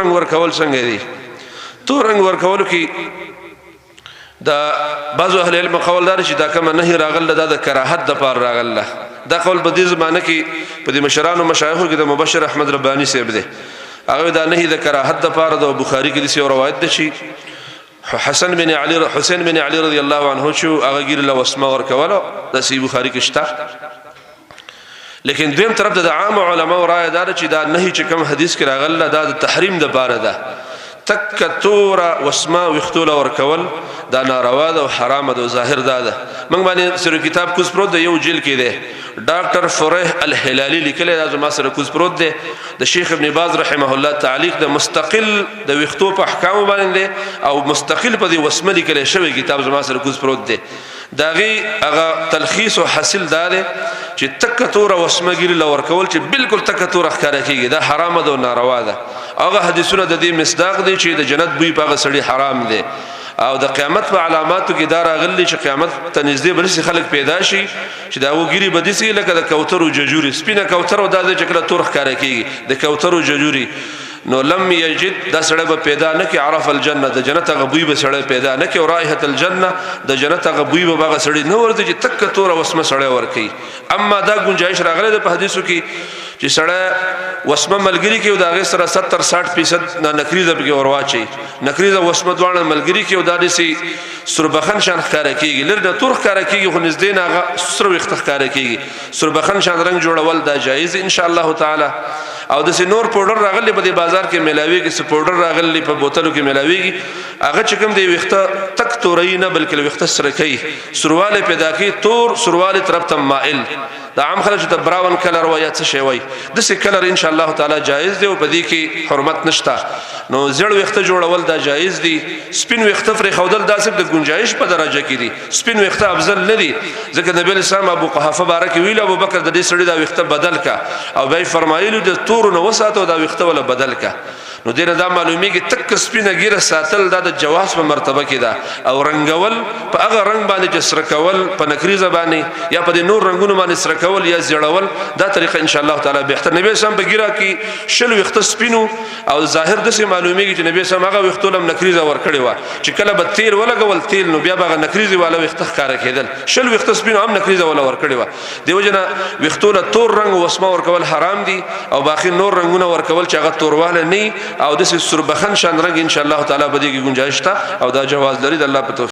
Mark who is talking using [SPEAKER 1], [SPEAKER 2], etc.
[SPEAKER 1] رنگ ورکول څنګه دي تور رنگ ورکول کی دا بعضو اهل علم قول دار چې دا کوم نه راغله دا د کراهت د پار راغله دا قول په دې زمانه کې په دې مشرانو مشایخو کې د مبشر احمد ربانی صاحب دی هغه دا نه د کراهت د پار د بخاری کې د روایت ده چې حسین بن علی رضی الله عنه شو هغه ګیر له وسمه ورکوله د سی بخاری کې شته لیکن دویم طرف د عام علماء رائے دار چې دا نه چې کوم حدیث کې راغله دا د تحریم د پار ده تکتور وسما وختول ورکول دا ناروا ده او حرام ده ظاهر ده موږ باندې سره کتاب کوز پروت دی یو جیل کې ده ډاکټر فریح الهلالی لیکل دا زما سره کوز پروت دی د شیخ ابن باز رحمه الله تعلیق د مستقل د وختو په احکام باندې او مستقل په دې وسمه لیکل شوی کتاب زما سره کوز پروت دی داغي هغه تلخیص او حاصل دار چې تکتور وسمه ګری لور کول چې بالکل تکتور ښکارا کیږي دا حرام ده او ناروا ده هغه حدیثونه د دې مصداق دي چې د جنت بوی په سړی حرام دي او د قیامت په علاماتو کې دا راغلي چې قیامت ته نږدې بلسي خلک پیدا شي چې دا وګيري بدسي لکه د کوتر او ججوري سپینه کوتر او د چکله تور ښکارا کیږي د کوتر او ججوري نو لم یجد دا سړی به پیدا نه کی عرف الجنه د جنت غبوی به سړی پیدا نه کی او رائحه الجنه د جنت غبوی به هغه سړی نه ورته چې تک تور وسمه سړی ورکی اما دا گنجائش راغله د حدیثو کې چې سړی وسمه ملګری کې او دا غي سره 70-60% نکریزه به ورواچي نکریزه وسمه دوانه ملګری کې او دا دسي سربخن شان ښکارا کیږي لر د تور ښکارا کیږي خو نږدې نه سر وخت ښکارا کیږي سربخن شان رنگ جوړول دا جایز ان شاء الله تعالی او د نور پاوډر راغلی په بازار کې ملاويږي س پاوډر راغلی په بوتلو کې ملاويږي هغه چې کوم دی وخته تک توري نه بلکې وخته سره کوي سرواله پیدا کوي تور سرواله طرف ته مائل دا عام خلک ته براون کلر وای څه شی وای د څه کلر ان شاء الله تعالی جایز دی او په دې کې حرمت نشته نو زړ وخته جوړول دا جایز دی سپین وخته فری خودل دا څه د گنجائش په درجه کې دی سپین وخته افضل نه دی ځکه نبی اسلام ابو قحافه بارک ویل ابو بکر د دې سړي دا وخته بدل کا او به فرمایلو د تور نو وساتو دا وخته ولا بدل کا نو دینه دا معلومیږي تک سپینه ګیره ساتل دا د جواز په مرتبه کې ده او رنگول په هغه رنگ باندې چې سره کول په نکریزه باندې یا په نور رنگونو باندې سره کول یا زیړول دا طریقه ان شاء الله تعالی بهتر نبی سم په ګیره کې شل وخت سپینو او ظاهر د سه معلومیږي چې نبی سم هغه وختولم نکریزه ور کړی و چې کله به تیل ولګول تیل نو بیا به نکریزه والا وخت ښکارا کېدل شل وخت سپینو هم نکریزه ولا ور کړی و دیو جنا وختوله تور رنگ وسمه ور کول حرام دي او باقي نور رنگونه ور کول چې هغه تورواله نه او د سربخن شان رنگ ان شاء الله تعالی بده کی گنجائش تا او دا جواز لري د الله په